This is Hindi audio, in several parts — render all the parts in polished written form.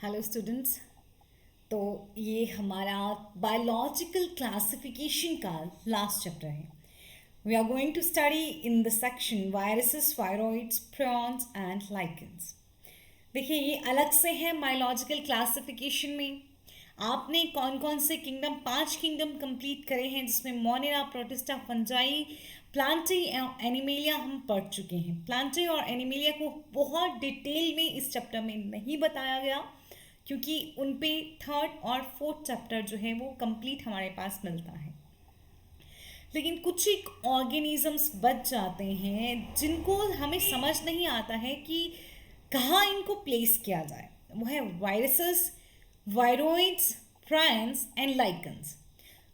Hello students. तो ये हमारा बायोलॉजिकल क्लासिफिकेशन का लास्ट चैप्टर है। We are going to study in the section viruses, viroids, prions and lichens. देखिए, ये अलग से है बायोलॉजिकल क्लासिफिकेशन में। आपने कौन कौन से किंगडम, 5 किंगडम कंप्लीट करे हैं, जिसमें मोनेरा, प्रोटिस्टा, फंजाई, प्लांटी और एनिमेलिया हम पढ़ चुके हैं। प्लांटी और एनिमेलिया को बहुत डिटेल में इस चैप्टर में नहीं बताया गया, क्योंकि उन पे थर्ड और फोर्थ चैप्टर जो है वो कंप्लीट हमारे पास मिलता है। लेकिन कुछ एक ऑर्गेनिजम्स बच जाते हैं जिनको हमें समझ नहीं आता है कि कहाँ इनको प्लेस किया जाए। वो है viruses, viroids, prions and lichens.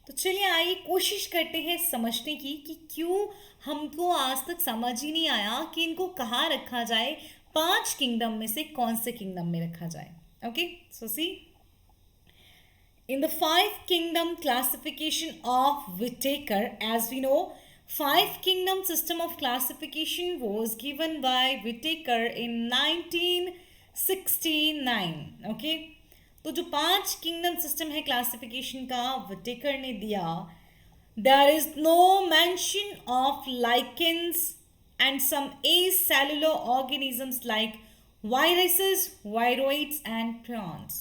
तो चलिए आइए कोशिश करते हैं समझने की कि क्यों हमको आज तक समझ ही नहीं आया कि इनको कहाँ रखा जाए, 5 किंगडम में से कौन से किंगडम में रखा जाए। Okay, so see, in the five kingdom classification of Whittaker, as we know, five kingdom system of classification was given by Whittaker in 1969. Okay, तो जो 5 किंगडम सिस्टम है क्लासिफिकेशन का विटेकर ने दिया, there is no mention of lichens and some acellular organisms like viruses, viroids and prions.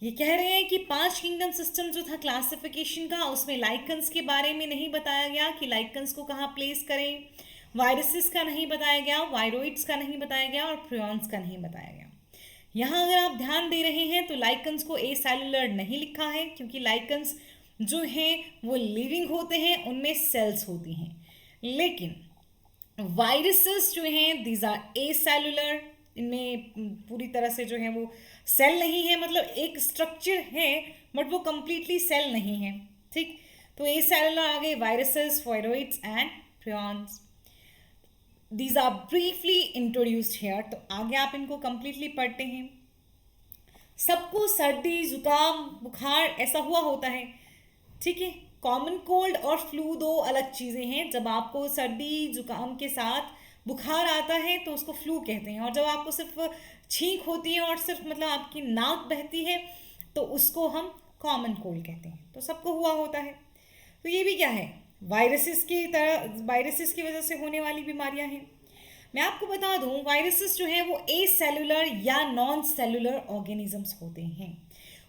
ये कह रहे हैं कि 5 किंगडम सिस्टम जो था क्लासिफिकेशन का, उसमें लाइकन्स के बारे में नहीं बताया गया कि लाइकन्स को कहाँ प्लेस करें, वायरसेस का नहीं बताया गया, वायरोइड्स का नहीं बताया गया और प्रियॉन्स का नहीं बताया गया। यहाँ अगर आप ध्यान दे रहे हैं तो लाइकन्स को ए सेलुलर नहीं लिखा है, क्योंकि लाइकन्स जो हैं वो लिविंग होते हैं, उनमें सेल्स होती हैं। लेकिन वायरसेस जो हैं दीज आर ए सेलुलर, इनमें पूरी तरह से जो है वो सेल नहीं है, मतलब एक स्ट्रक्चर है बट वो कंप्लीटली सेल नहीं है। ठीक, तो ए सेलुलर आ गए viruses, viroids and prions. These are briefly introduced here. तो आगे आप इनको कंप्लीटली पढ़ते हैं। सबको सर्दी, जुकाम, बुखार ऐसा हुआ होता है, ठीक है। कॉमन कोल्ड और फ्लू दो अलग चीज़ें हैं। जब आपको सर्दी जुकाम के साथ बुखार आता है तो उसको फ्लू कहते हैं, और जब आपको सिर्फ छींक होती है और सिर्फ मतलब आपकी नाक बहती है तो उसको हम कॉमन कोल्ड कहते हैं। तो सबको हुआ होता है। तो ये भी क्या है, वायरसेस की तरह, वायरसेस की वजह से होने वाली बीमारियां हैं। मैं आपको बता दूं, वायरसेस जो हैं वो ए सेलुलर या नॉन सेलुलर ऑर्गेनिजम्स होते हैं,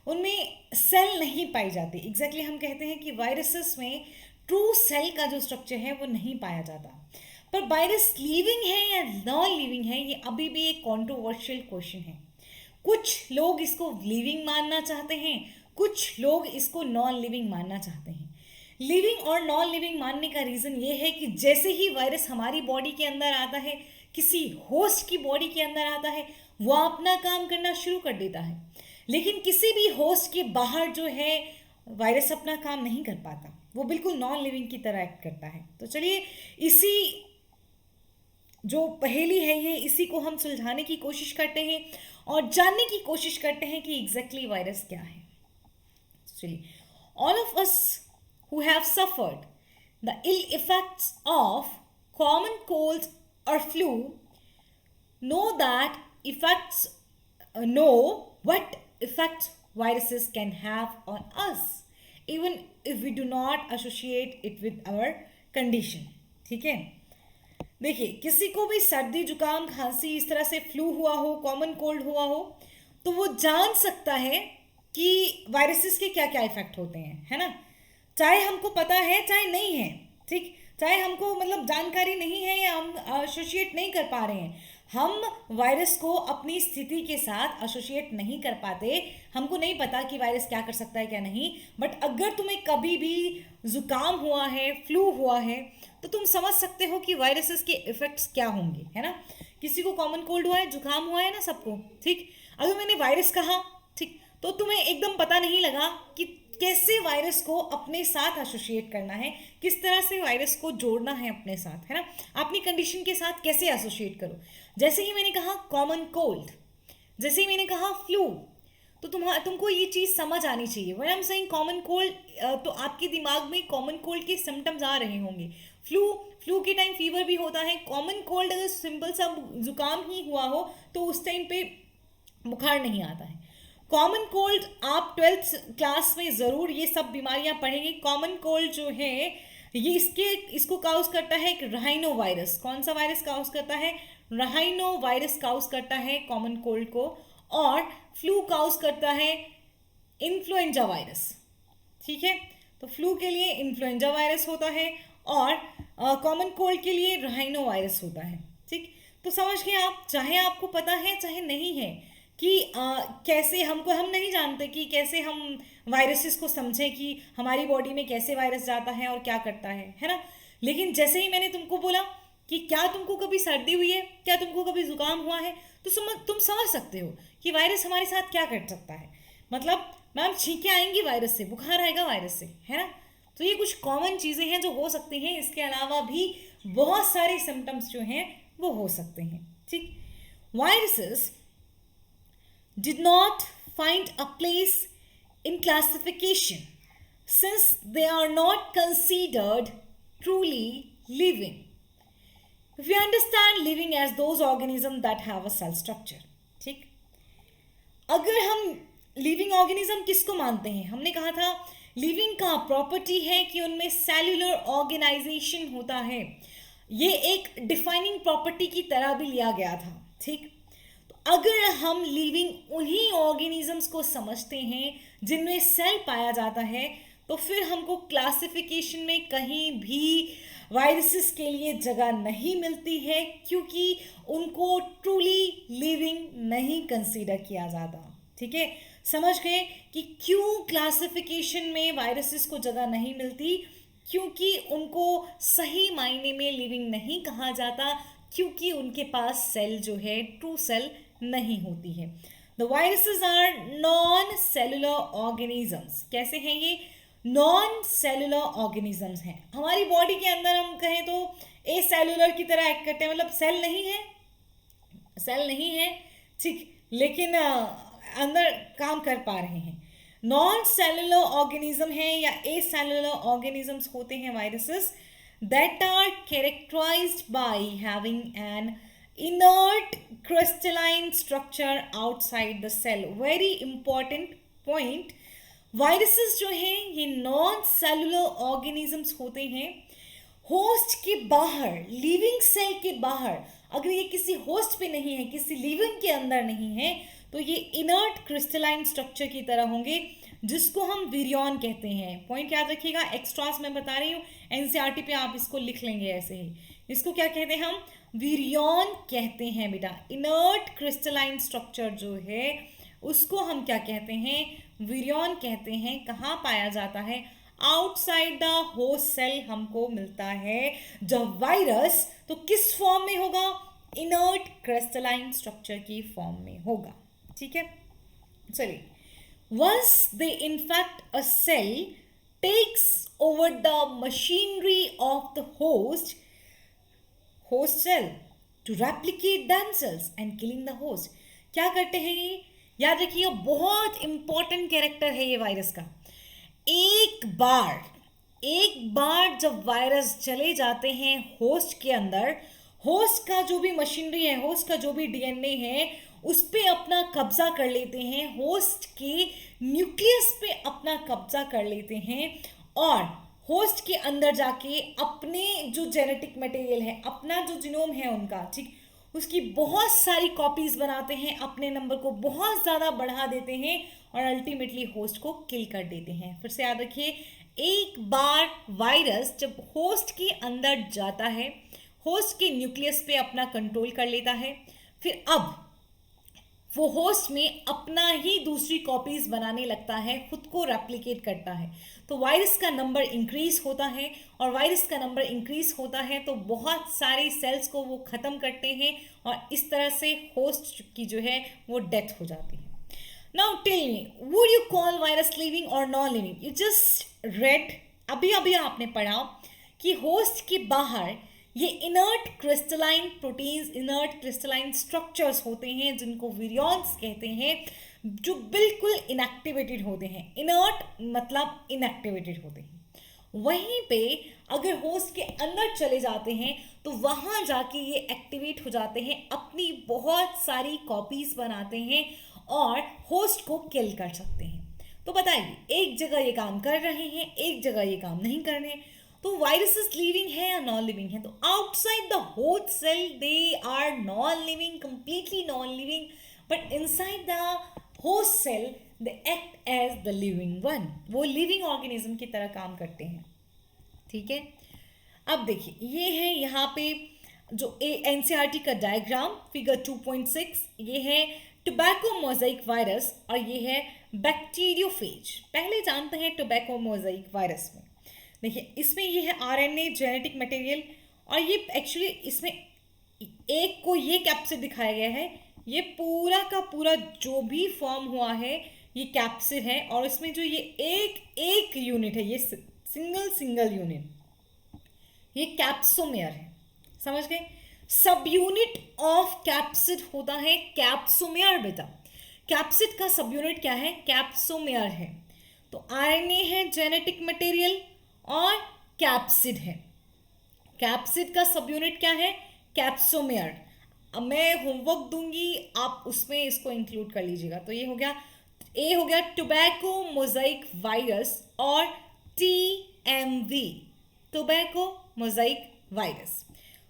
उनमें सेल नहीं पाई जाती। एग्जैक्टली हम कहते हैं कि वायरसेस में ट्रू सेल का जो स्ट्रक्चर है वो नहीं पाया जाता। पर वायरस लिविंग है या नॉन लिविंग है, ये अभी भी एक कंट्रोवर्शियल क्वेश्चन है। कुछ लोग इसको लिविंग मानना चाहते हैं, कुछ लोग इसको नॉन लिविंग मानना चाहते हैं। लिविंग और नॉन लिविंग मानने का रीज़न ये है कि जैसे ही वायरस हमारी बॉडी के अंदर आता है, किसी होस्ट की बॉडी के अंदर आता है, वो अपना काम करना शुरू कर देता है। लेकिन किसी भी होस्ट के बाहर जो है वायरस अपना काम नहीं कर पाता, वो बिल्कुल नॉन लिविंग की तरह एक्ट करता है। तो चलिए इसी जो पहेली है ये, इसी को हम सुलझाने की कोशिश करते हैं और जानने की कोशिश करते हैं कि एग्जैक्टली वायरस क्या है। चलिए, all of us who have suffered the ill effects of common colds or flu know that effects know what effects viruses can have on us, even if we do not associate it with our condition. ठीक है, देखिए किसी को भी सर्दी, जुकाम, खांसी, इस तरह से फ्लू हुआ हो, कॉमन कोल्ड हुआ हो, तो वो जान सकता है कि वायरसेस के क्या क्या इफेक्ट होते हैं, है ना। चाहे हमको पता है चाहे नहीं है, ठीक, चाहे हमको मतलब जानकारी नहीं है या हम एसोसिएट नहीं कर पा रहे हैं, हम वायरस को अपनी स्थिति के साथ एसोसिएट नहीं कर पाते। हमको नहीं पता कि वायरस क्या कर सकता है क्या नहीं। बट अगर तुम्हें कभी भी जुकाम हुआ है, फ्लू हुआ है, तो तुम समझ सकते हो कि वायरसेस के इफेक्ट्स क्या होंगे, है ना। किसी को कॉमन कोल्ड हुआ है, जुकाम हुआ है ना सबको, ठीक। अगर मैंने वायरस कहा, ठीक, तो तुम्हें एकदम पता नहीं लगा कि कैसे वायरस को अपने साथ एसोसिएट करना है, किस तरह से वायरस को जोड़ना है अपने साथ, है ना। अपनी कंडीशन के साथ कैसे एसोसिएट करो। जैसे ही मैंने कहा कॉमन कोल्ड, जैसे ही मैंने कहा फ्लू, तो तुमको ये चीज़ समझ आनी चाहिए। When I am saying common cold, तो आपके दिमाग में कॉमन कोल्ड के सिम्टम्स आ रहे होंगे। फ्लू के टाइम फीवर भी होता है। कॉमन कोल्ड अगर सिंपल सा जुकाम ही हुआ हो तो उस टाइम पे बुखार नहीं आता है। कॉमन कोल्ड आप 12th क्लास में ज़रूर ये सब बीमारियां पढ़ेंगे। कॉमन कोल्ड जो है ये इसको काउज करता है एक राइनो वायरस। कौन सा वायरस काउज करता है? राइनो वायरस काउज करता है कॉमन कोल्ड को। और फ्लू काउज करता है इन्फ्लुएंजा वायरस। ठीक है, तो फ्लू के लिए इन्फ्लुएंजा वायरस होता है और कॉमन कोल्ड के लिए राइनो वायरस होता है। ठीक, तो समझ गए आप, चाहे आपको पता है चाहे नहीं है कि कैसे हम नहीं जानते कि कैसे हम वायरसेस को समझें कि हमारी बॉडी में कैसे वायरस जाता है और क्या करता है ना। लेकिन जैसे ही मैंने तुमको बोला कि क्या तुमको कभी सर्दी हुई है, क्या तुमको कभी जुकाम हुआ है, तो तुम समझ सकते हो कि वायरस हमारे साथ क्या कर सकता है। मतलब मैम छींकें आएंगी वायरस से, बुखार आएगा वायरस से, है ना। तो ये कुछ कॉमन चीज़ें हैं जो हो सकती हैं। इसके अलावा भी बहुत सारे सिम्टम्स जो हैं वो हो सकते हैं। ठीक, viruses did not find a place in classification since they are not considered truly living. We understand living as those organisms that have a cell structure. ठीक, अगर हम लिविंग ऑर्गेनिज्म किसको मानते हैं? हमने कहा था लिविंग का प्रॉपर्टी है कि उनमें सेल्यूलर ऑर्गेनाइजेशन होता है। ये एक डिफाइनिंग प्रॉपर्टी की तरह भी लिया गया था। ठीक, अगर हम लिविंग उन्हीं ऑर्गेनिजम्स को समझते हैं जिनमें सेल पाया जाता है, तो फिर हमको क्लासिफिकेशन में कहीं भी वायरसेस के लिए जगह नहीं मिलती है, क्योंकि उनको ट्रूली लिविंग नहीं कंसीडर किया जाता। ठीक है, समझ गए कि क्यों क्लासिफिकेशन में वायरसेस को जगह नहीं मिलती? क्योंकि उनको सही मायने में लिविंग नहीं कहा जाता, क्योंकि उनके पास सेल जो है ट्रू सेल नहीं होती है। The viruses are non cellular organisms. कैसे हैं ये? नॉन सेलुलर ऑर्गेनिजम्स हैं। हमारी बॉडी के अंदर हम कहें तो ए सेलुलर की तरह एक्ट करते हैं, मतलब सेल नहीं है, ठीक, लेकिन अंदर काम कर पा रहे हैं। नॉन सेलुलर ऑर्गेनिज्म है या ए सेलुलर ऑर्गेनिजम्स होते हैं viruses, that are characterized by having an inert crystalline structure outside the cell. Very important point. Viruses जो हैं ये नॉन सेलुलर ऑर्गेनिजम्स होते हैं। होस्ट के बाहर, लिविंग सेल के बाहर, अगर ये किसी होस्ट पे नहीं है, किसी लिविंग के अंदर नहीं है, तो ये इनर्ट क्रिस्टलाइन स्ट्रक्चर की तरह होंगे, जिसको हम विरियन कहते हैं। पॉइंट याद रखिएगा, एक्स्ट्रास मैं बता रही हूँ, एनसीईआरटी पे आप इसको लिख लेंगे ऐसे ही। इसको क्या कहते हैं? हम विरियन कहते हैं बेटा। इनर्ट क्रिस्टलाइन स्ट्रक्चर जो है उसको हम क्या कहते हैं? विरियन कहते हैं। कहाँ पाया जाता है? आउटसाइड द होस्ट सेल हमको मिलता है। जब वायरस तो किस फॉर्म में होगा? इनर्ट क्रिस्टलाइन स्ट्रक्चर की फॉर्म में होगा। ठीक है, चलिए, once they infect a cell, takes over the machinery of the host cell to replicate themselves and killing the host. क्या करते हैं ये? याद रखिए, बहुत इंपॉर्टेंट कैरेक्टर है ये वायरस का। एक बार जब वायरस चले जाते हैं होस्ट के अंदर, होस्ट का जो भी मशीनरी है, होस्ट का जो भी डीएनए है, उस पे अपना कब्जा कर लेते हैं, होस्ट के न्यूक्लियस पे अपना कब्जा कर लेते हैं और होस्ट के अंदर जाके अपने जो जेनेटिक मटेरियल है, अपना जो जीनोम है उनका, ठीक, उसकी बहुत सारी कॉपीज बनाते हैं, अपने नंबर को बहुत ज़्यादा बढ़ा देते हैं और अल्टीमेटली होस्ट को किल कर देते हैं। फिर से याद रखिए, एक बार वायरस जब होस्ट के अंदर जाता है, होस्ट के न्यूक्लियस पे अपना कंट्रोल कर लेता है, फिर अब वो होस्ट में अपना ही दूसरी कॉपीज बनाने लगता है, खुद को रेप्लिकेट करता है, तो वायरस का नंबर इंक्रीज होता है और वायरस का नंबर इंक्रीज होता है तो बहुत सारे सेल्स को वो ख़त्म करते हैं और इस तरह से होस्ट की जो है वो डेथ हो जाती है। Now tell me, would you call virus living और non living? You just read, अभी आपने पढ़ा कि होस्ट के बाहर ये inert crystalline proteins, inert crystalline structures होते हैं जिनको विरियंस कहते हैं, जो बिल्कुल इनएक्टिवेटेड होते हैं। इनर्ट मतलब इनएक्टिवेटेड होते हैं। वहीं पे अगर होस्ट के अंदर चले जाते हैं तो वहाँ जाके ये एक्टिवेट हो जाते हैं, अपनी बहुत सारी कॉपीज बनाते हैं और होस्ट को किल कर सकते हैं। तो बताइए, एक जगह ये काम कर रहे हैं, एक जगह ये काम नहीं कर रहे हैं, तो वायरसेस लिविंग है या नॉन लिविंग है? तो outside the host cell they are non living, completely non living, but inside the host cell they act as the living one, वो लिविंग ऑर्गेनिज्म की तरह काम करते हैं। ठीक है, अब देखिए ये है यहाँ पे जो एनसीईआरटी का डायग्राम फिगर 2.6, ये है टोबैको मोजाइक वायरस और ये है बैक्टीरियोफेज। पहले जानते हैं टोबैको मोजाइक वायरस में। देखिए इसमें ये है आरएनए जेनेटिक मटेरियल, और ये एक्चुअली इसमें एक को ये कैप्सिड दिखाया गया है, ये पूरा का पूरा जो भी फॉर्म हुआ है ये कैप्सिड है, और इसमें जो ये एक यूनिट है, ये सिंगल यूनिट, ये कैप्सोमेयर है। समझ गए? सब यूनिट ऑफ कैप्सिड होता है कैप्सोमेयर बेटा। कैप्सिड का सब यूनिट क्या है? कैप्सोमेयर है। तो आरएनए है जेनेटिक मटेरियल और कैप्सिड है। कैप्सिड का सब यूनिट क्या है? कैप्सोमेयर। अब मैं होमवर्क दूंगी, आप उसमें इसको इंक्लूड कर लीजिएगा। तो ये हो गया, ए हो गया टोबैको मोजाइक वायरस और TMV, टोबैको मोजाइक वायरस।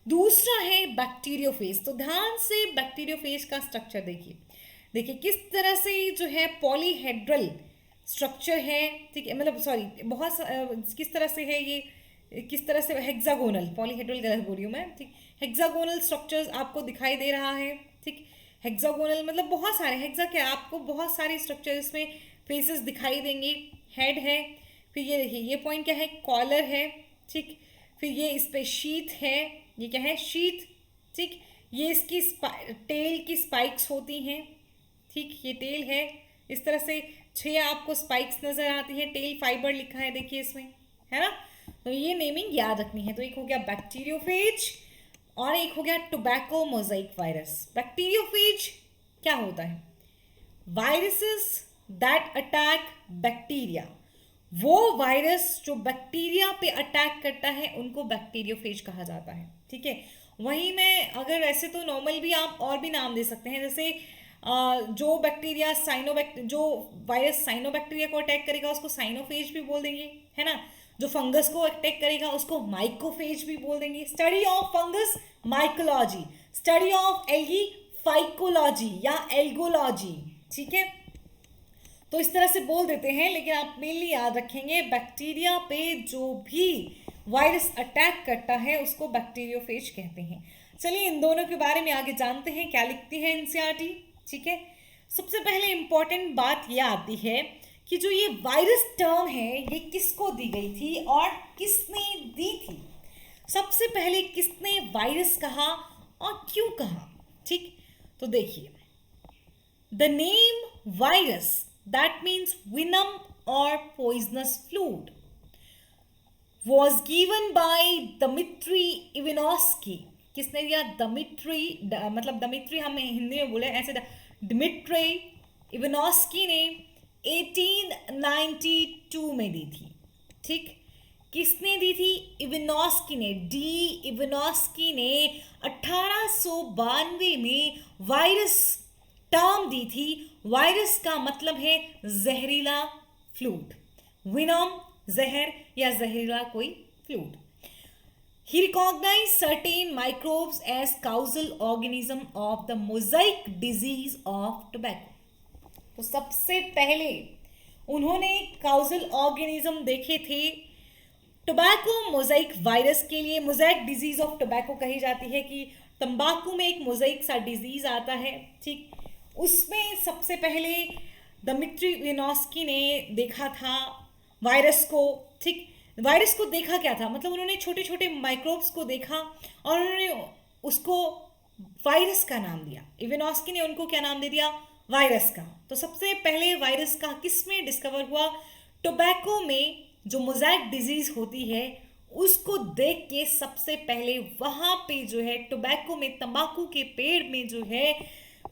दूसरा है बैक्टीरियोफेज। तो ध्यान से बैक्टीरियोफेज का स्ट्रक्चर देखिए किस तरह से जो है पॉलीहेड्रल स्ट्रक्चर है, ठीक है, मतलब सॉरी किस तरह से है ये, किस तरह से हेक्सागोनल, पॉलीहेड्रल गलत बोल रही हूँ मैं, ठीक, हेक्सागोनल स्ट्रक्चर्स आपको दिखाई दे रहा है। ठीक, हेक्सागोनल मतलब बहुत सारे, हेक्सा क्या, आपको बहुत सारे स्ट्रक्चर इसमें फेसेस दिखाई देंगे। हेड है, फिर ये देखिए ये पॉइंट क्या है? कॉलर है। ठीक, फिर ये इस पे शीथ है, ये क्या है? शीथ। ठीक, ये इसकी टेल की स्पाइक्स होती हैं। ठीक, ये टेल है, इस तरह से 6 आपको स्पाइक्स नजर आती हैं, टेल फाइबर लिखा है देखिए इसमें, है ना? तो ये नेमिंग याद रखनी है। तो एक हो गया बैक्टीरियोफेज और एक हो गया टोबैको मोजाइक वायरस। बैक्टीरियोफेज क्या होता है? वायरसेस दैट अटैक बैक्टीरिया, वो वायरस जो बैक्टीरिया पे अटैक करता है उनको बैक्टीरियोफेज कहा जाता है। ठीक है, वहीं में अगर वैसे तो नॉर्मल भी आप और भी नाम दे सकते हैं, जैसे जो बैक्टीरिया जो वायरस साइनोबैक्टीरिया को अटैक करेगा उसको साइनोफेज भी बोल देंगे, है ना? जो फंगस को अटैक करेगा उसको माइकोफेज भी बोल देंगे। Study of fungus mycology, study of algae phycology या एल्गोलॉजी। ठीक है, तो इस तरह से बोल देते हैं, लेकिन आप मेनली याद रखेंगे बैक्टीरिया पे जो भी वायरस अटैक करता है उसको बैक्टीरियोफेज कहते हैं। चलिए इन दोनों के बारे में आगे जानते हैं क्या लिखती है एनसीईआरटी। ठीक है, सबसे पहले इंपॉर्टेंट बात यह आती है कि जो ये वायरस टर्म है ये किसको दी गई थी और किसने दी थी। सबसे पहले किसने वायरस कहा और क्यों कहा? ठीक, तो देखिए, the name virus, that means venom or poisonous fluid, was given by Dmitry Ivanovsky। किसने दिया? दमित्री, मतलब दमित्री हम हिंदी में बोले ऐसे, डिमिट्री इवानोस्की ने 1892 में दी थी। ठीक, किसने दी थी? इवानोस्की ने, इवानोस्की ने 1892 में वायरस टर्म दी थी। वायरस का मतलब है जहरीला फ्लूइड, विनोम जहर या जहरीला कोई fluid. He recognized certain microbes as causal organism of the mosaic disease of tobacco। तो सबसे पहले उन्होंने काउजल ऑर्गेनिज्म देखे थे टोबैको मोजाइक वायरस के लिए। मोजाइक डिजीज ऑफ टोबैको कही जाती है कि तंबाकू में एक मोजाइक सा डिजीज आता है। ठीक, उसमें सबसे पहले दमित्री इवानोस्की ने देखा था वायरस को। ठीक, वायरस को देखा क्या था, मतलब उन्होंने छोटे छोटे माइक्रोब्स को देखा और उन्होंने उसको वायरस का नाम दिया। इवानोस्की ने उनको क्या नाम दे दिया? वायरस का। तो सबसे पहले वायरस का किस में डिस्कवर हुआ? टोबैको में जो मोजाइक डिजीज होती है उसको देख के सबसे पहले वहां पे जो है टोबैको में, तंबाकू के पेड़ में जो है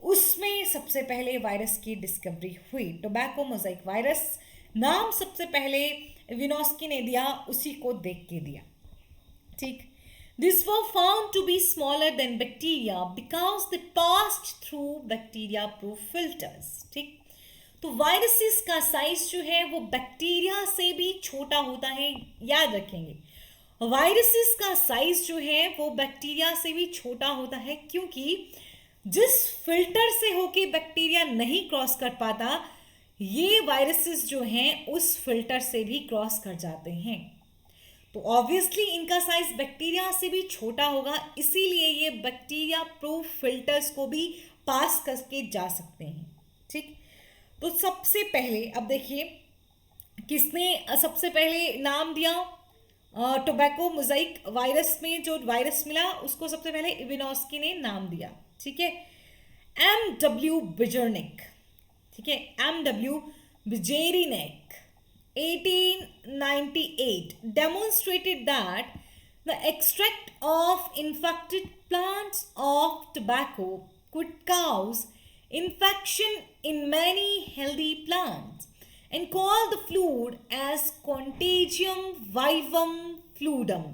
उसमें सबसे पहले वायरस की डिस्कवरी हुई। टोबैको मोजाइक वायरस नाम सबसे पहले इवानोस्की ने दिया, उसी को देख के दिया। ठीक, These were found to be smaller than bacteria because they passed through bacteria proof filters. ठीक, तो वायरसेस का साइज जो है वो बैक्टीरिया से भी छोटा होता है, याद रखेंगे। वायरसेस का साइज जो है वो बैक्टीरिया से भी छोटा होता है, क्योंकि जिस फिल्टर से होके बैक्टीरिया नहीं क्रॉस कर पाता, ये वायरसेस जो हैं उस फिल्टर से भी क्रॉस कर जाते हैं। तो ऑब्वियसली इनका साइज बैक्टीरिया से भी छोटा होगा, इसीलिए ये बैक्टीरिया प्रूफ फिल्टर्स को भी पास करके जा सकते हैं। ठीक, तो सबसे पहले अब देखिए किसने सबसे पहले नाम दिया टोबैको मोज़ाइक वायरस में जो वायरस मिला उसको सबसे पहले इविनॉस्की ने नाम दिया। ठीक है, M.W. बिजर्निक, ठीक है, M.W. बिजेरिनेक 1898 demonstrated that the extract of infected plants of tobacco could cause infection in many healthy plants and called the fluid as Contagium vivum fluidum.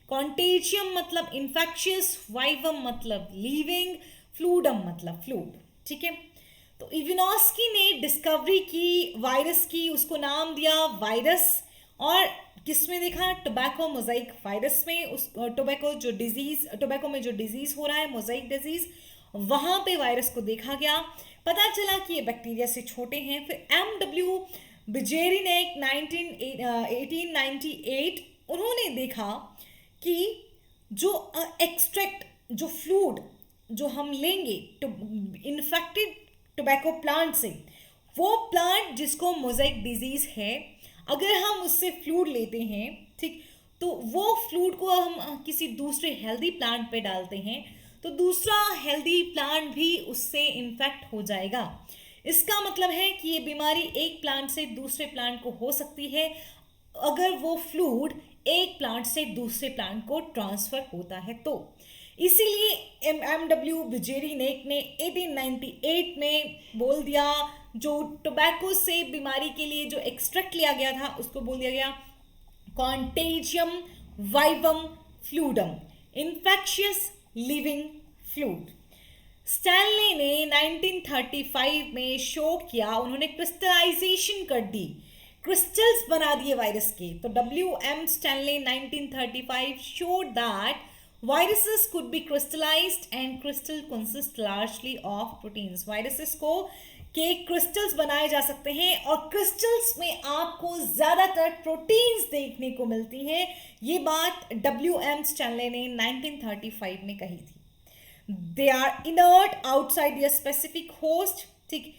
Contagium मतलब infectious, vivum मतलब living, fluidum मतलब fluid। ठीक है, तो इविनॉस्की ने डिस्कवरी की वायरस की, उसको नाम दिया वायरस, और किसमें देखा, टोबैको मोज़ाइक वायरस में। उस टोबैको जो डिजीज, टोबैको में जो डिजीज हो रहा है मोज़ाइक डिजीज, वहां पे वायरस को देखा गया, पता चला कि ये बैक्टीरिया से छोटे हैं। फिर M.W. बिजेरिनेक 1898 उन्होंने देखा कि जो एक्सट्रैक्ट, जो फ्लूड जो हम लेंगे इन्फेक्टेड टोबैको प्लांट से, वो प्लांट जिसको मोज़ाइक डिजीज है, अगर हम उससे फ्लूड लेते हैं, ठीक, तो वो फ्लूड को हम किसी दूसरे हेल्दी प्लांट पे डालते हैं, तो दूसरा हेल्दी प्लांट भी उससे इन्फेक्ट हो जाएगा। इसका मतलब है कि ये बीमारी एक प्लांट से दूसरे प्लांट को हो सकती है अगर वो फ्लूड एक प्लांट से दूसरे प्लांट को ट्रांसफर होता है। तो इसीलिए M.W. बिजेरिनेक ने 1898 में बोल दिया, जो टोबैको से बीमारी के लिए जो एक्सट्रैक्ट लिया गया था उसको बोल दिया गया contagium vivum fluidum, infectious living fluid. Stanley ने 1935 में शो किया, उन्होंने क्रिस्टलाइजेशन कर दी, क्रिस्टल्स बना दिए वायरस के। तो W.M. Stanley 1935 showed that viruses could be crystallized and crystal consist largely of proteins। Viruses को के क्रिस्टल्स बनाए जा सकते हैं और क्रिस्टल्स में आपको ज़्यादातर प्रोटीन्स देखने को मिलती हैं। ये बात W.M. स्टैनले ने 1935 में कही थी। They are inert outside their specific host. ठीक,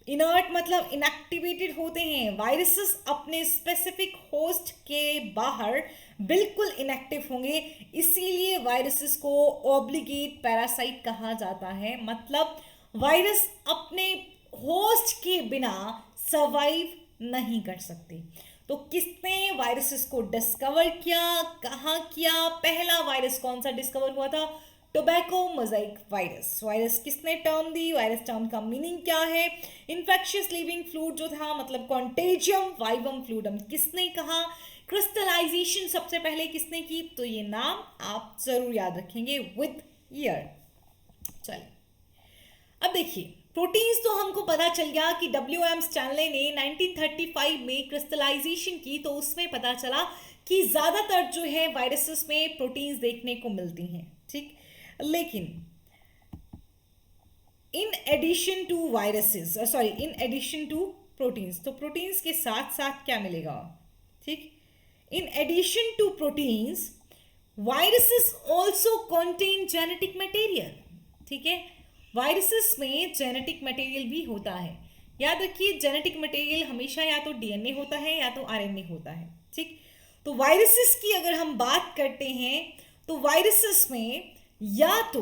इनर्ट मतलब इनएक्टिवेटेड होते हैं। वायरसेस अपने स्पेसिफिक होस्ट के बाहर बिल्कुल इनएक्टिव होंगे, इसीलिए वायरसेस को ऑब्लिगेट पैरासाइट कहा जाता है। मतलब वायरस अपने होस्ट के बिना सर्वाइव नहीं कर सकते। तो किसने वायरसेस को डिस्कवर किया, कहाँ किया? पहला वायरस कौन सा डिस्कवर हुआ था? Tobacco mosaic virus. वायरस किसने टर्म दी? वायरस टर्म का मीनिंग क्या है? इन्फेक्शियस लिविंग फ्लूड जो था मतलब कॉन्टेजियम वाइवम फ्लूडम किसने कहा? क्रिस्टलाइजेशन सबसे पहले किसने की? तो ये नाम आप जरूर याद रखेंगे विद ईयर। चलिए अब देखिए, प्रोटीन्स तो हमको पता चल गया कि W.M. स्टैनले ने 1935 में क्रिस्टलाइजेशन की, तो उसमें पता चला कि ज़्यादातर जो है वायरसेस में प्रोटीन्स देखने को मिलती हैं। ठीक, लेकिन in addition to viruses, in addition to proteins, तो प्रोटीन्स के साथ साथ क्या मिलेगा? ठीक, in addition to proteins viruses also contain genetic material. ठीक है, वायरसेस में जेनेटिक मटेरियल भी होता है। याद रखिए, जेनेटिक मटेरियल हमेशा या तो डीएनए होता है या तो आरएनए होता है। ठीक, तो वायरसेस की अगर हम बात करते हैं तो वायरसेस में या तो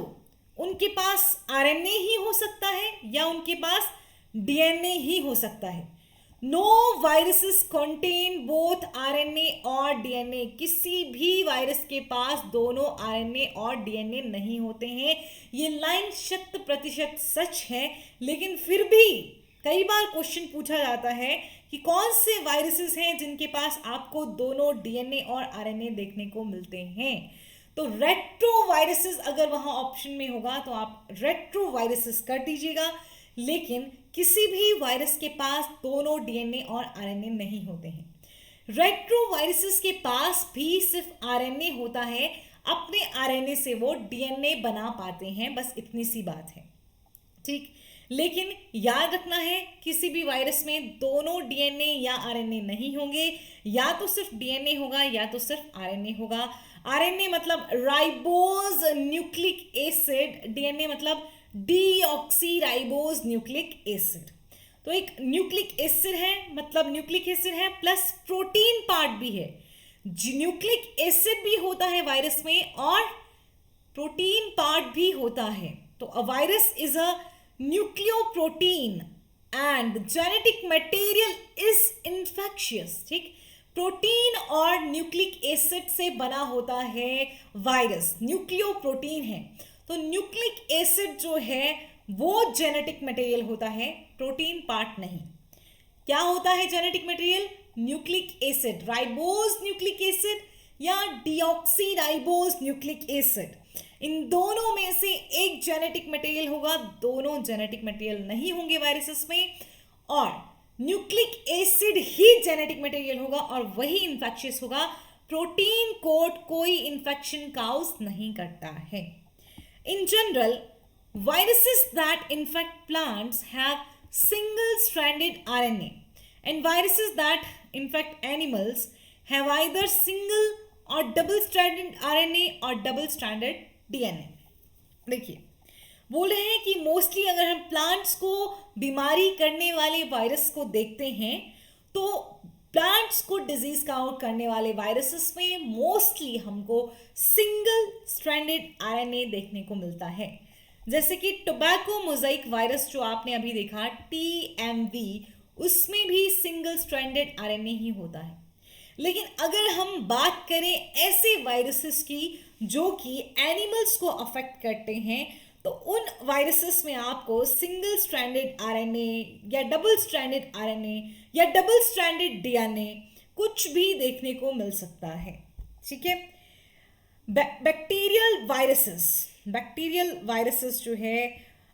उनके पास आरएनए ही हो सकता है या उनके पास डीएनए ही हो सकता है। No viruses contain both RNA और डीएनए। किसी भी वायरस के पास दोनों आरएनए और डीएनए नहीं होते हैं। ये लाइन 100% सच है, लेकिन फिर भी कई बार क्वेश्चन पूछा जाता है कि कौन से वायरसेस हैं जिनके पास आपको दोनों डीएनए और आरएनए देखने को मिलते हैं। तो रेट्रोवायरसेस अगर वहां ऑप्शन में होगा तो आप रेट्रोवायरसेस कर दीजिएगा, लेकिन किसी भी वायरस के पास दोनों डीएनए और आरएनए नहीं होते हैं। रेट्रोवायरसेस के पास भी सिर्फ आरएनए होता है, अपने आरएनए से वो डीएनए बना पाते हैं, बस इतनी सी बात है, ठीक। लेकिन याद रखना है किसी भी वायरस में दोनों डीएनए या आरएनए नहीं होंगे, या तो सिर्फ डीएनए होगा या तो सिर्फ आरएनए होगा। आरएनए मतलब राइबोज न्यूक्लिक एसिड, डीएनए मतलब डीऑक्सीराइबोज न्यूक्लिक एसिड। तो एक न्यूक्लिक एसिड है, मतलब न्यूक्लिक एसिड है प्लस प्रोटीन पार्ट भी है। न्यूक्लिक एसिड भी होता है वायरस में और प्रोटीन पार्ट भी होता है। तो a virus is a nucleoprotein and genetic material is infectious, ठीक। प्रोटीन और न्यूक्लिक एसिड से बना होता है वायरस, न्यूक्लियोप्रोटीन है। तो न्यूक्लिक एसिड जो है वो जेनेटिक मटेरियल होता है, प्रोटीन पार्ट नहीं। क्या होता है genetic material? Nucleic acid, ribose nucleic acid या डीऑक्सीराइबोज न्यूक्लिक एसिड, इन दोनों में से एक जेनेटिक मटेरियल होगा, दोनों जेनेटिक मटेरियल नहीं होंगे वायरसेस में। और न्यूक्लिक एसिड ही जेनेटिक मटेरियल होगा और वही इन्फेक्शियस होगा। प्रोटीन कोड कोई इन्फेक्शन काउज नहीं करता है। In general, viruses that infect plants have single-stranded RNA, and viruses that infect animals have either single or double-stranded RNA or double-stranded DNA. देखिए, बोल रहे हैं कि मोस्टली अगर हम प्लांट्स को बीमारी करने वाले वायरस को देखते हैं तो प्लांट्स को डिजीज काउट करने वाले वायरसेस में मोस्टली हमको सिंगल स्ट्रैंडेड आरएनए देखने को मिलता है। जैसे कि टोबैको मोजाइक वायरस जो आपने अभी देखा TMV, उसमें भी सिंगल स्ट्रैंडेड आरएनए ही होता है। लेकिन अगर हम बात करें ऐसे वायरसेस की जो कि एनिमल्स को अफेक्ट करते हैं, तो उन वायरसेस में आपको सिंगल स्ट्रैंडेड आरएनए या डबल स्ट्रैंडेड आरएनए या डबल स्ट्रैंडेड डीएनए कुछ भी देखने को मिल सकता है, ठीक है। बैक्टीरियल वायरसेस जो है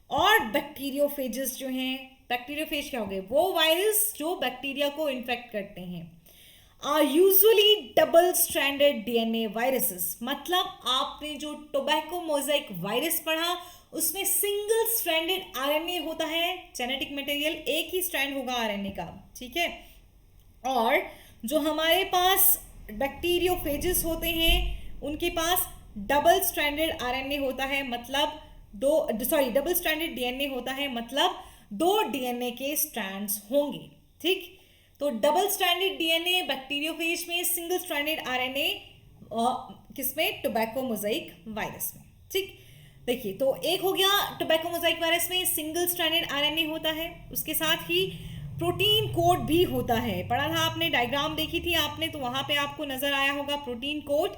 और बैक्टीरियोफेजेस जो हैं, बैक्टीरियोफेज क्या हो गए? वो वायरस जो बैक्टीरिया को इन्फेक्ट करते हैं, are usually double stranded DNA viruses. मतलब आपने जो टोबैको मोजाइक वायरस पढ़ा उसमें सिंगल स्ट्रैंडेड आरएनए होता है, जेनेटिक मटेरियल एक ही स्ट्रैंड होगा आरएनए का, ठीक है। और जो हमारे पास बैक्टीरियोफेजेस होते हैं उनके पास डबल स्ट्रैंडेड आरएनए होता है, मतलब डबल स्ट्रैंडेड डीएनए होता है, मतलब दो डीएनए के स्ट्रैंड्स होंगे, ठीक। तो डबल स्ट्रैंडेड डीएनए बैक्टीरियोफेज में, सिंगल स्ट्रैंडेड आरएनए किसमें? टोबैको मोजाइक वायरस में, ठीक। देखिए, तो एक हो गया टोबैको मोजाइक वायरस में सिंगल स्ट्रैंडेड आरएनए होता है, उसके साथ ही प्रोटीन कोड भी होता है। पढ़ा था आपने, डायग्राम देखी थी आपने, तो वहां पे आपको नजर आया होगा protein code.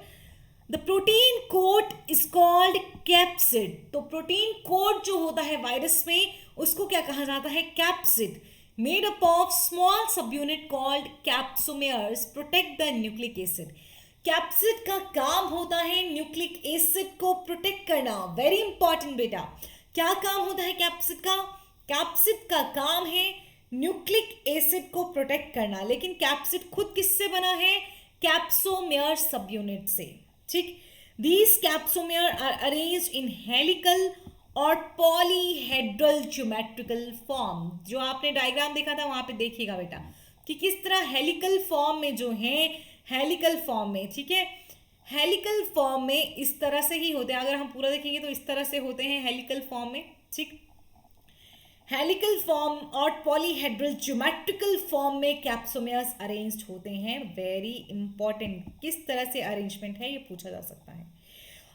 The protein code is called capsid. तो प्रोटीन कोड जो होता है वायरस में उसको क्या कहा जाता है? Capsid. Made up of small सब unit called कैप्सोमेयर्स protect the nucleic acid. Capsid का काम होता है न्यूक्लिक एसिड को प्रोटेक्ट करना। वेरी इंपॉर्टेंट बेटा, क्या काम होता है कैप्सिड का? कैप्सिड का काम है न्यूक्लिक एसिड को प्रोटेक्ट करना। लेकिन कैप्सिड खुद किससे बना है? कैप्सोमेयर सब यूनिट से, ठीक। These capsomere are arranged in helical और पॉलीहेड्रल ज्योमेट्रिकल फॉर्म। जो आपने डायग्राम देखा था वहां पे देखिएगा बेटा कि किस तरह हेलिकल फॉर्म में जो है, हेलिकल फॉर्म में, ठीक है, हेलिकल फॉर्म में इस तरह से ही होते हैं। अगर हम पूरा देखेंगे तो इस तरह से होते हैं हेलिकल फॉर्म में, ठीक। हेलिकल फॉर्म और पॉलीहेड्रल ज्योमेट्रिकल फॉर्म में कैप्सोमेयर्स अरेंज्ड होते हैं। वेरी इंपॉर्टेंट, किस तरह से अरेंजमेंट है ये पूछा जा सकता है।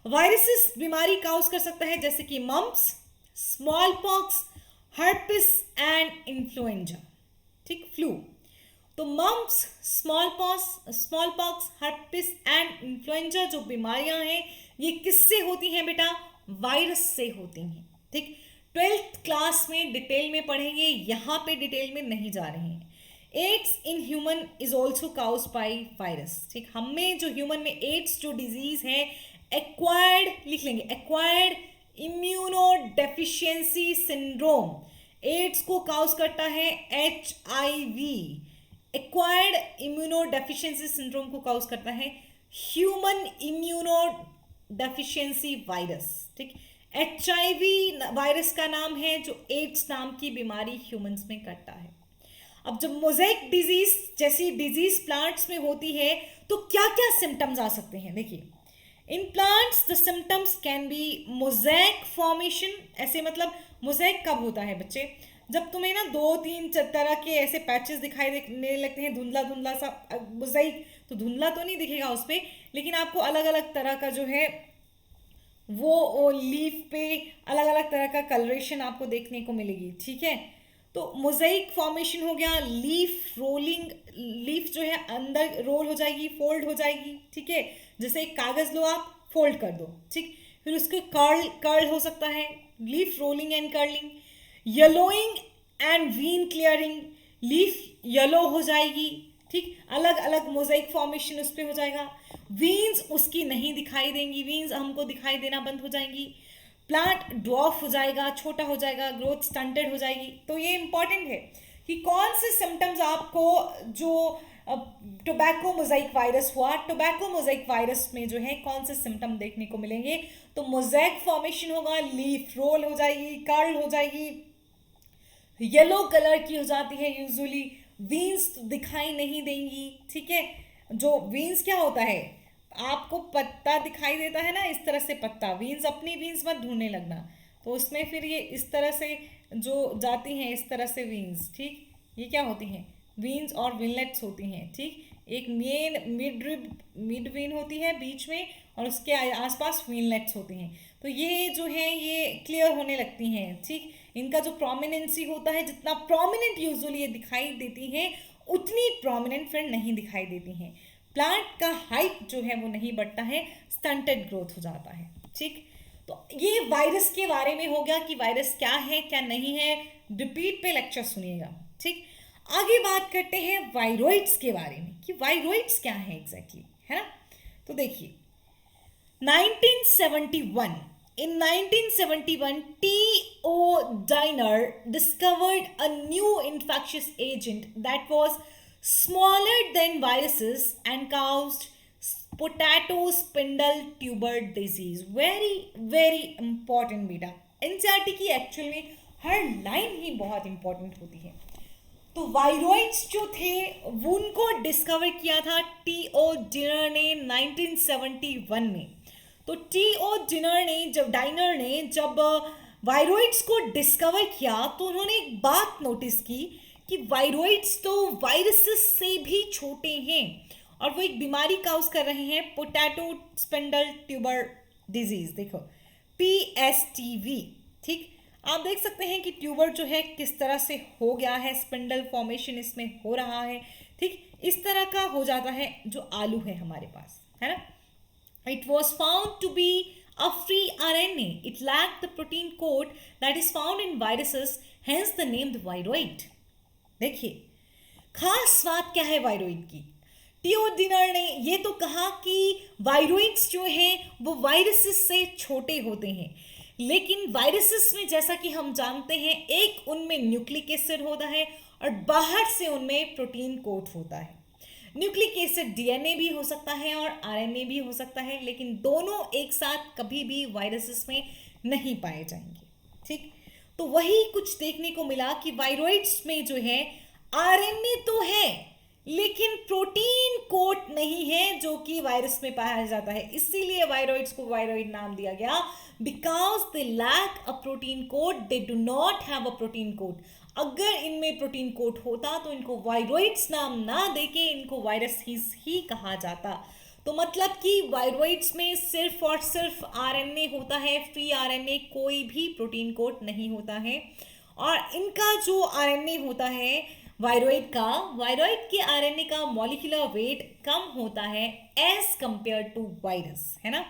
वायरसेस बीमारी काउज कर सकता है जैसे कि mumps, small pox, herpes and influenza, ठीक, फ्लू। तो mumps, small pox, herpes and influenza जो बीमारियां हैं ये किससे होती हैं बेटा? वायरस से होती हैं, ठीक। 12th क्लास में डिटेल में पढ़ेंगे, यहाँ पे डिटेल में नहीं जा रहे हैं। AIDS in human is also caused by virus, ठीक। हमें जो ह्यूमन में एड्स जो डिजीज है एक्वायर्ड लिख लेंगे, acquired immunodeficiency syndrome, AIDS को काउज करता है HIV, acquired immunodeficiency syndrome को काउज करता है ह्यूमन इम्यूनो डेफिशिएंसी वायरस, ठीक। HIV वायरस का नाम है जो एड्स नाम की बीमारी ह्यूमंस में करता है। अब जब मोज़ेक डिजीज जैसी डिजीज प्लांट्स में होती है तो क्या क्या सिम्टम्स आ सकते हैं, देखिए in plants the symptoms can be mosaic formation, ऐसे मतलब मोज़ेक कब होता है बच्चे, जब तुम्हें ना 2-3 तरह के ऐसे पैचेस दिखाई देने लगते हैं, धुंधला धुंधला सा, मोज़ेक तो धुंधला तो नहीं दिखेगा उस पर, लेकिन आपको अलग अलग तरह का जो है वो लीफ पे अलग अलग तरह का कलरेशन आपको देखने को मिलेगी, ठीक है। तो मोज़ेक फॉर्मेशन हो गया, लीफ रोलिंग, लीफ जो है अंदर रोल हो जाएगी, फोल्ड हो जाएगी, ठीक है, जैसे एक कागज लो आप फोल्ड कर दो, ठीक, फिर उसको कर्ल हो सकता है, leaf rolling and curling, yellowing and vein clearing, leaf yellow हो जाएगी, ठीक, अलग अलग मोज़ेक फॉर्मेशन उस पर हो जाएगा, वीन्स उसकी नहीं दिखाई देंगी, वीन्स हमको दिखाई देना बंद हो जाएंगी, प्लांट ड्वार्फ हो जाएगा, छोटा हो जाएगा, ग्रोथ स्टंटेड हो जाएगी। तो ये इंपॉर्टेंट है कि कौन से सिम्टम्स आपको जो टोबैको मोज़ेक वायरस हुआ, टोबैको मोज़ेक वायरस में जो है कौन से सिम्टम देखने को मिलेंगे, तो मोज़ेक फॉर्मेशन होगा, लीफ रोल हो जाएगी, कर्ल हो जाएगी, येलो कलर की हो जाती है यूजुअली, वीन्स दिखाई नहीं देंगी, ठीक है। जो वीन्स क्या होता है, आपको पत्ता दिखाई देता है ना, इस तरह से पत्ता, वीन्स अपनी वीन्स मत ढूंढने लगना, तो उसमें फिर ये इस तरह से जो जाती हैं इस तरह से वीन्स, ठीक, ये क्या होती हैं, वीन्स और विनलेट्स होती हैं, ठीक, एक मेन मिड वीन होती है बीच में और उसके आसपास विनलेट्स होती हैं, तो ये जो है ये क्लियर होने लगती हैं, ठीक, इनका जो प्रोमिनेंसी होता है, जितना प्रोमिनेंट यूजुअली ये दिखाई देती हैं उतनी प्रोमिनेंट फिर नहीं दिखाई देती हैं, प्लांट का हाइट जो है वो नहीं बढ़ता है, स्टंटेड ग्रोथ हो जाता है, ठीक। तो ये वायरस के बारे में हो गया कि वायरस क्या है क्या नहीं है, रिपीट पे लेक्चर सुनिएगा, ठीक। आगे बात करते हैं वायरोइड्स के बारे में कि वायरोइड्स क्या है एग्जैक्टली, है ना। तो देखिए 1971 in 1971 T.O. Diner discovered a new infectious agent that was smaller than viruses and caused potato spindle tuber disease. Very important बेटा, एनसीईआरटी की एक्चुअल में हर लाइन ही बहुत इंपॉर्टेंट होती है। तो वायरोइड्स जो थे उनको डिस्कवर किया था T.O. Diner ने 1971 में। तो T.O. डाइनर ने जब वायरोइड्स को डिस्कवर किया तो उन्होंने एक बात नोटिस की कि वायरोइड्स तो वायरसेस से भी छोटे हैं और वो एक बीमारी काउज कर रहे हैं, पोटैटो स्पिंडल ट्यूबर डिजीज, देखो PSTV, ठीक। आप देख सकते हैं कि ट्यूबर जो है किस तरह से हो गया है, स्पिंडल फॉर्मेशन इसमें हो रहा है, ठीक, इस तरह का हो जाता है जो आलू है हमारे पास, है ना। It was found to be a free RNA. It lacked the protein coat that is found in viruses, hence the name viroid. देखिए खास बात क्या है वायरोइड की, टीओ डिनर ने ये तो कहा कि वायरोइड्स जो हैं वो वायरसेस से छोटे होते हैं, लेकिन वायरसेस में जैसा कि हम जानते हैं एक उनमें न्यूक्लिक एसिड होता है और बाहर से उनमें प्रोटीन कोट होता है। न्यूक्लिक एसिड डीएनए भी हो सकता है और आरएनए भी हो सकता है, लेकिन दोनों एक साथ कभी भी वायरसेस में नहीं पाए जाएंगे, ठीक। तो वही कुछ देखने को मिला कि वायरोइड्स में जो है आरएनए तो है लेकिन प्रोटीन कोट नहीं है जो कि वायरस में पाया जाता है, इसीलिए वायरोइड्स को वायरोइड नाम दिया गया, because they lack a protein coat, they do not have a protein coat. अगर इनमें प्रोटीन कोट होता तो इनको वायरोइड्स नाम ना देके इनको वायरस ही कहा जाता। तो मतलब कि वायरोइड्स में सिर्फ और सिर्फ आरएनए होता है, फ्री आरएनए, कोई भी प्रोटीन कोट नहीं होता है। और इनका जो आरएनए होता है वायरोइड के आरएनए का मॉलिक्यूलर वेट कम होता है एज कंपेयर टू वायरस, है ना।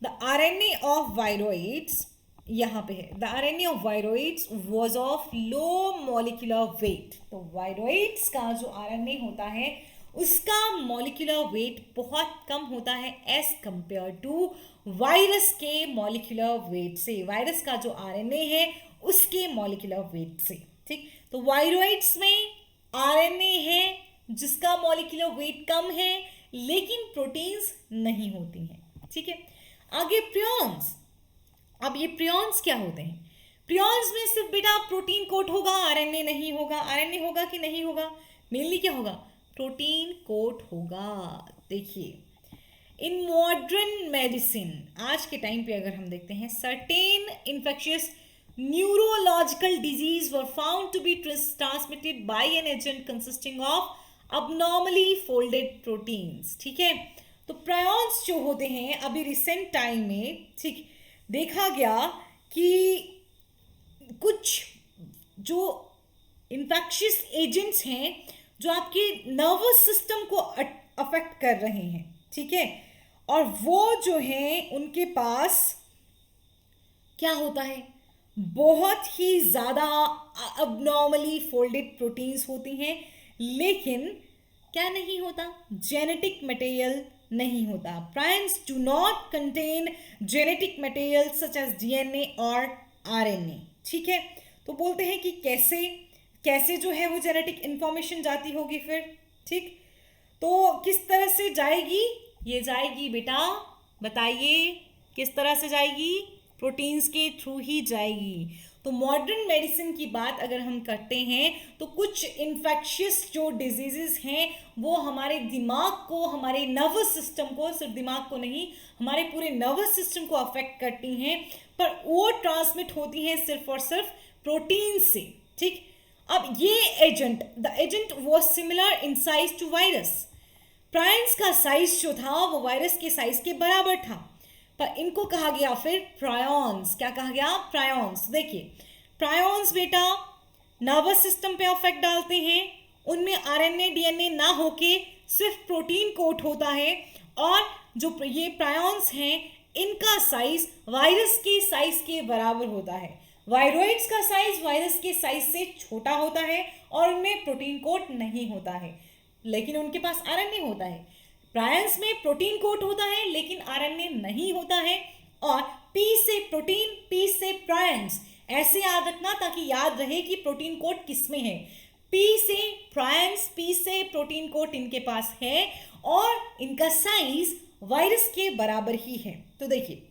द आरएनए ऑफ वायरोइड्स यहाँ पे है, the RNA of viroids was of low molecular weight. तो वायरोइड्स का जो आरएनए होता है उसका मॉलिक्यूलर वेट बहुत कम होता है एज कंपेयर टू वायरस के मॉलिक्यूलर वेट से, वायरस का जो आरएनए है उसके मॉलिक्यूलर वेट से। ठीक, तो वायरोइड्स में आरएनए है जिसका मॉलिक्यूलर वेट कम है लेकिन प्रोटीन्स नहीं होती हैं। ठीक है, आगे प्रियॉन्स। अब ये प्रियॉन्स क्या होते हैं? प्रियॉन्स में सिर्फ बेटा प्रोटीन कोट होगा, आरएनए नहीं होगा। आरएनए होगा कि नहीं होगा? मेनली क्या होगा? प्रोटीन कोट होगा। देखिए, इन मॉडर्न मेडिसिन, आज के टाइम पे अगर हम देखते हैं, certain infectious neurological disease were found to be transmitted by an agent consisting of abnormally folded proteins। ठीक है, तो प्रायॉन्स जो होते हैं अभी रिसेंट टाइम में, ठीक, देखा गया कि कुछ जो इन्फेक्शियस एजेंट्स हैं जो आपके नर्वस सिस्टम को अफेक्ट कर रहे हैं। ठीक है, और वो जो हैं उनके पास क्या होता है? बहुत ही ज़्यादा abnormally folded प्रोटीन्स होती हैं, लेकिन क्या नहीं होता? जेनेटिक मटेरियल नहीं होता। Prions do not contain genetic material such as DNA और आरएनए। ठीक है, तो बोलते हैं कि कैसे कैसे जो है वो जेनेटिक इंफॉर्मेशन जाती होगी फिर। ठीक, तो किस तरह से जाएगी? ये जाएगी बेटा, बताइए किस तरह से जाएगी? प्रोटीन्स के थ्रू ही जाएगी। तो मॉडर्न मेडिसिन की बात अगर हम करते हैं तो कुछ इन्फेक्शियस जो डिजीजेस हैं वो हमारे दिमाग को, हमारे नर्वस सिस्टम को, सिर्फ दिमाग को नहीं, हमारे पूरे नर्वस सिस्टम को अफेक्ट करती हैं, पर वो ट्रांसमिट होती हैं सिर्फ और सिर्फ प्रोटीन से। ठीक, अब ये agent, the agent was similar in size to virus. Prions का साइज जो था वो वायरस के साइज के बराबर था, पर इनको कहा गया फिर प्रायॉन्स। क्या कहा गया? प्रायॉन्स। देखिए, प्रायॉन्स बेटा नर्वस सिस्टम पे अफेक्ट डालते हैं, उनमें आरएनए डीएनए ना होके सिर्फ प्रोटीन कोट होता है, और जो ये प्रायॉन्स हैं इनका साइज वायरस के साइज के बराबर होता है। वायरोइड्स का साइज वायरस के साइज से छोटा होता है और उनमें प्रोटीन कोट नहीं होता है, लेकिन उनके पास आरएनए होता है। प्रायॉन्स में प्रोटीन कोट होता है लेकिन आरएनए नहीं होता है, और पी से प्रोटीन, पी से प्रायॉन्स, ऐसे याद रखना ताकि याद रहे कि प्रोटीन कोट किसमें है। पी से प्रायॉन्स, पी से प्रोटीन कोट इनके पास है और इनका साइज वायरस के बराबर ही है। तो देखिए,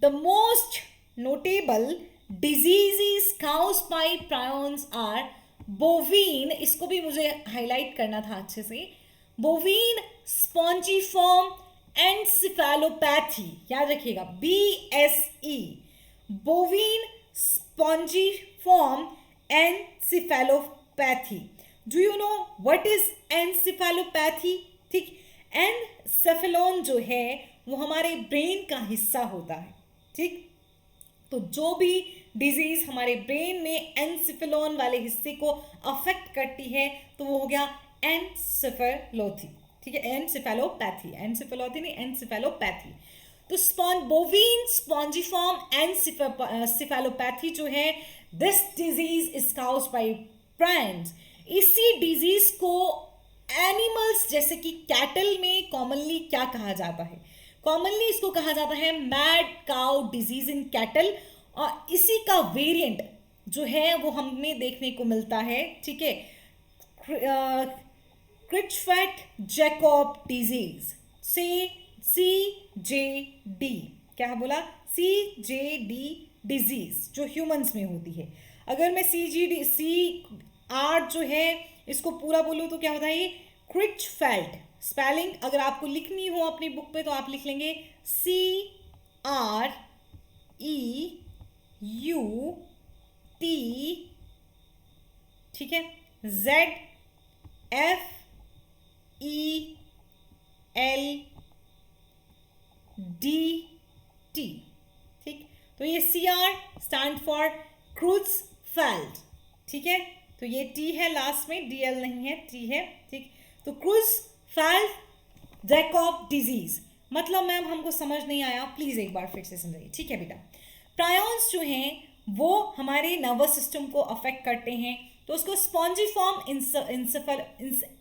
the most notable diseases caused by prions are बोवीन, इसको भी मुझे हाईलाइट करना था अच्छे से, बोवीन स्पॉन्जीफॉर्म एनसेफेलोपैथी, याद रखिएगा, BSE, बोवीन spongiform encephalopathy. Do you know what is encephalopathy? ठीक, एनसेफेलोन जो है वो हमारे ब्रेन का हिस्सा होता है। ठीक, तो जो भी डिजीज हमारे ब्रेन में एनसेफेलोन वाले हिस्से को अफेक्ट करती है तो वो हो गया एनसेफेलोपैथी। ठीक है, एनसेफेलोपैथी, एनसेफेलोपैथी नहीं, एनसेफेलोपैथी। तो बोवीन स्पॉन्जीफॉर्म एनसेफेलोपैथी जो है, this disease is caused bye prions. इसी डिजीज को एनिमल्स जैसे कि कैटल में कॉमनली क्या कहा जाता है? कॉमनली इसको कहा जाता है mad cow disease in cattle, और इसी का वेरिएंट जो है वो हमें देखने को मिलता है। ठीक है, क्रिचफैट जैकॉब डिजीज से CJD, क्या बोला? CJD डिजीज जो ह्यूमंस में होती है। अगर मैं CR जो है इसको पूरा बोलूँ तो क्या होता है? क्रिचफैट। स्पेलिंग अगर आपको लिखनी हो अपनी बुक पे तो आप लिख लेंगे CREUT, ठीक है, ZFELDT। ठीक, तो ये CR स्टैंड फॉर क्रूज़फेल्ड। ठीक है, तो ये T है लास्ट में, DL नहीं है, T है। ठीक, तो क्रूज़फेल्ड जैकॉब डिजीज मतलब मैम हमको समझ नहीं आया, प्लीज एक बार फिर से समझाइए। ठीक है बेटा, प्रायॉन्स जो हैं वो हमारे नर्वस सिस्टम को अफेक्ट करते हैं, तो उसको स्पॉन्जिफॉर्म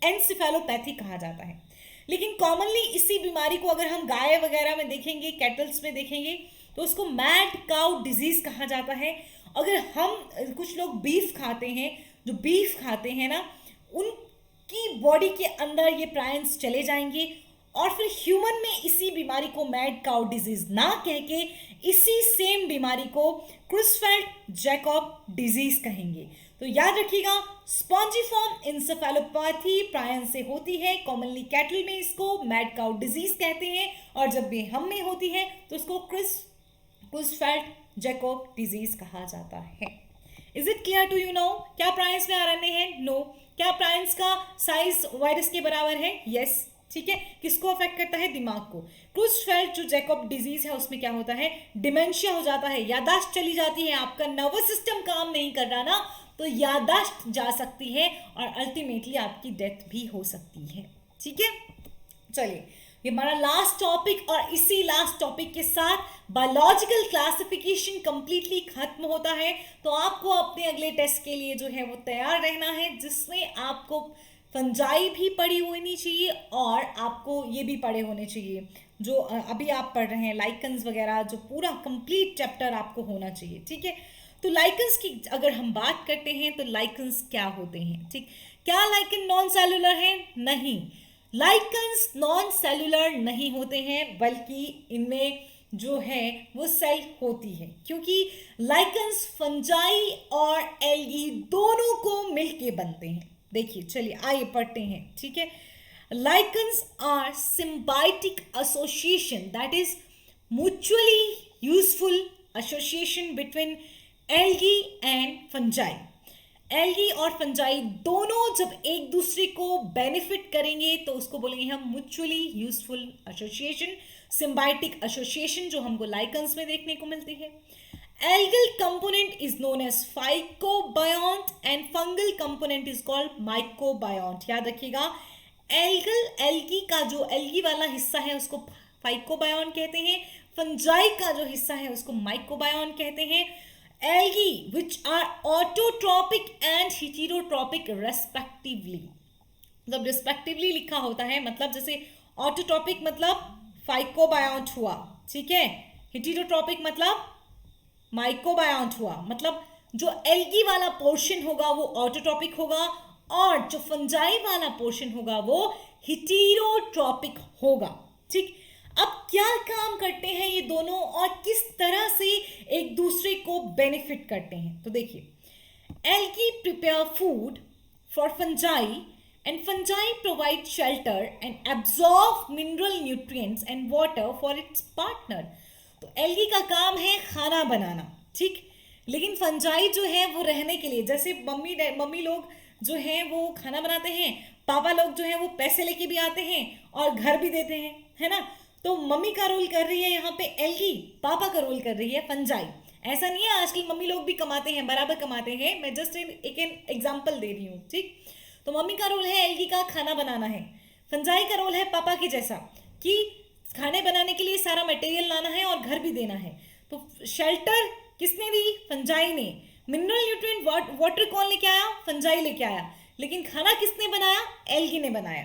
एंसेफेलोपैथी कहा जाता है। लेकिन कॉमनली इसी बीमारी को अगर हम गाय वगैरह में देखेंगे, कैटल्स में देखेंगे, तो उसको मैड काउ डिजीज कहा जाता है। अगर हम कुछ लोग बीफ खाते हैं, जो बीफ खाते हैं ना, उनकी बॉडी के अंदर ये प्रायंस चले जाएंगे और फिर ह्यूमन में इसी बीमारी को मैड काउ डिजीज ना कह के इसी सेम बीमारी को क्रुस्फेल्ड जैकब डिजीज कहेंगे। तो याद रखिएगा, स्पॉन्जिफॉर्म इंसेफेलोपैथी प्रायन से होती है, कॉमनली कैटल में इसको मैड काउ डिजीज कहते हैं, और जब भी हम में होती है तो उसको क्रुस्फेल्ड जैकब डिजीज कहा जाता है। Is it clear to you now? क्या प्रायंस में आरएनए है? नो। क्या प्रायंस का साइज वायरस के बराबर है? यस। ठीक है, किसको अफेक्ट करता है? दिमाग को। क्रुस्फेल्ड जो जैकब डिजीज है उसमें क्या होता है? डिमेंशिया हो जाता है, याददाश्त चली जाती है, आपका नर्वस सिस्टम काम नहीं कर रहा ना, तो याददाश्त जा सकती है और अल्टीमेटली आपकी डेथ भी हो सकती है। ठीक है, चलिए, ये हमारा लास्ट टॉपिक, और इसी लास्ट टॉपिक के साथ बायोलॉजिकल क्लासिफिकेशन कंप्लीटली खत्म होता है। तो आपको अपने अगले टेस्ट के लिए जो है वो तैयार रहना है, जिसमें आपको फंजाई भी पढ़ी होनी चाहिए और आपको ये भी पढ़े होने चाहिए जो अभी आप पढ़ रहे हैं, लाइकन्स वगैरह, जो पूरा कंप्लीट चैप्टर आपको होना चाहिए। ठीक है, तो लाइकन्स की अगर हम बात करते हैं तो लाइकन्स क्या होते हैं? ठीक, क्या लाइकन नॉन सेलुलर है? नहीं, लाइकन्स नॉन सेलुलर नहीं होते हैं, बल्कि इनमें जो है वो सेल होती है, क्योंकि लाइकन्स फंजाई और एल्गी दोनों को मिलके बनते हैं। देखिए, चलिए आइए पढ़ते हैं। ठीक है, lichens are symbiotic association, that is mutually useful association between algae and fungi. Algae और फंजाई दोनों जब एक दूसरे को बेनिफिट करेंगे तो उसको बोलेंगे हम mutually useful association, symbiotic association, जो हमको लाइकन्स में देखने को मिलती है। Algal component is known as phycobiont and fungal component is called mycobiont। याद रखिएगा, एल्गी का जो एल्गी वाला हिस्सा है उसको फाइकोबायोन कहते हैं, फंजाई का जो हिस्सा है उसको माइकोबायोन कहते हैं। Algae which are autotrophic and heterotrophic respectively, मतलब रिस्पेक्टिवली लिखा होता है, मतलब जैसे ऑटोट्रॉपिक मतलब फाइकोबायोंट हुआ, ठीक है, हेटेरोट्रॉपिक मतलब माइकोबायोंट हुआ, मतलब जो एल्गी वाला पोर्शन होगा वो ऑटोट्रॉपिक होगा और जो फंजाई वाला पोर्शन होगा वो हेटेरोट्रॉपिक होगा। ठीक, अब क्या काम करते हैं ये दोनों और किस तरह से एक दूसरे को बेनिफिट करते हैं? तो देखिए, algae prepare food for fungi and fungi provide shelter and absorb mineral nutrients and water for its partner। तो एल्गी का काम है खाना बनाना, ठीक, लेकिन फंजाई जो है वो रहने के लिए, जैसे मम्मी लोग जो हैं वो खाना बनाते हैं, पापा लोग जो हैं वो पैसे लेके भी आते हैं और घर भी देते हैं, है ना। तो मम्मी का रोल कर रही है यहाँ पे एल्गी, पापा का रोल कर रही है फंजाई। ऐसा नहीं है, आजकल मम्मी लोग भी कमाते हैं, बराबर कमाते हैं, मैं जस्ट एक एग्जाम्पल दे रही हूँ। ठीक, तो मम्मी का रोल है एल्गी का खाना बनाना है, फंजाई का रोल है पापा के जैसा कि खाने बनाने के लिए सारा मटेरियल लाना है और घर भी देना है। तो शेल्टर किसने दी? फंजाई ने। मिनरल न्यूट्रिएंट वाटर कौन लेके आया? फंजाई लेके आया। लेकिन खाना किसने बनाया? एल्गी ने बनाया।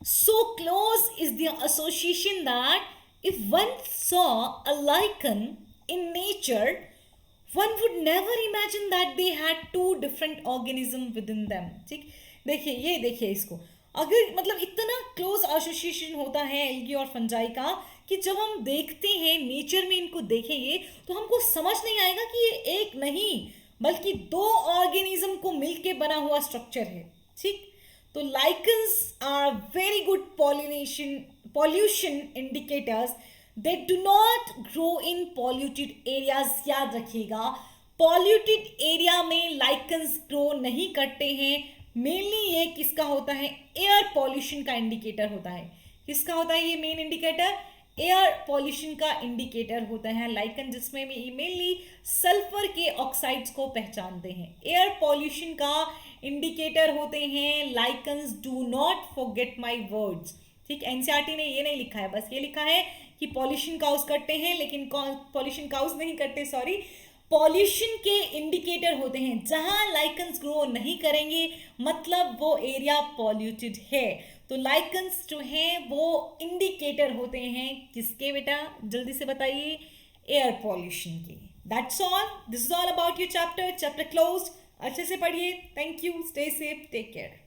So close is the association that if one saw a lichen in nature one would never imagine that they had two different organism within them। ठीक, देखिए, ये देखिए इसको, अगर मतलब इतना क्लोज एसोसिएशन होता है एल्गी और फंजाई का कि जब हम देखते हैं नेचर में, इनको देखेंगे तो हमको समझ नहीं आएगा कि ये एक नहीं बल्कि दो ऑर्गेनिज्म को मिलके बना हुआ स्ट्रक्चर है। ठीक, तो lichens are very good pollution indicators, they do not grow in polluted areas। याद रखिएगा, polluted area में लाइकन्स ग्रो नहीं करते हैं। मेनली ये किसका होता है? एयर पॉल्यूशन का इंडिकेटर होता है। किसका होता है ये मेन इंडिकेटर? एयर पॉल्यूशन का इंडिकेटर होता है लाइकन, जिसमें मेनली सल्फर के ऑक्साइड्स को पहचानते हैं। एयर पॉल्यूशन का इंडिकेटर होते हैं lichens. Do not forget my words. ठीक, एनसीईआरटी ने ये नहीं लिखा है, बस ये लिखा है कि पॉल्यूशन काउज करते हैं, लेकिन पॉल्यूशन काउज नहीं करते, सॉरी, पॉल्यूशन के इंडिकेटर होते हैं। जहां लाइकन्स ग्रो नहीं करेंगे मतलब वो एरिया पॉल्यूटेड है। तो लाइकन्स जो हैं वो इंडिकेटर होते हैं किसके बेटा, जल्दी से बताइए, एयर पॉल्यूशन के। That's all, this is all about your chapter. Chapter closed. अच्छे से पढ़िए। Thank you, stay safe, take care.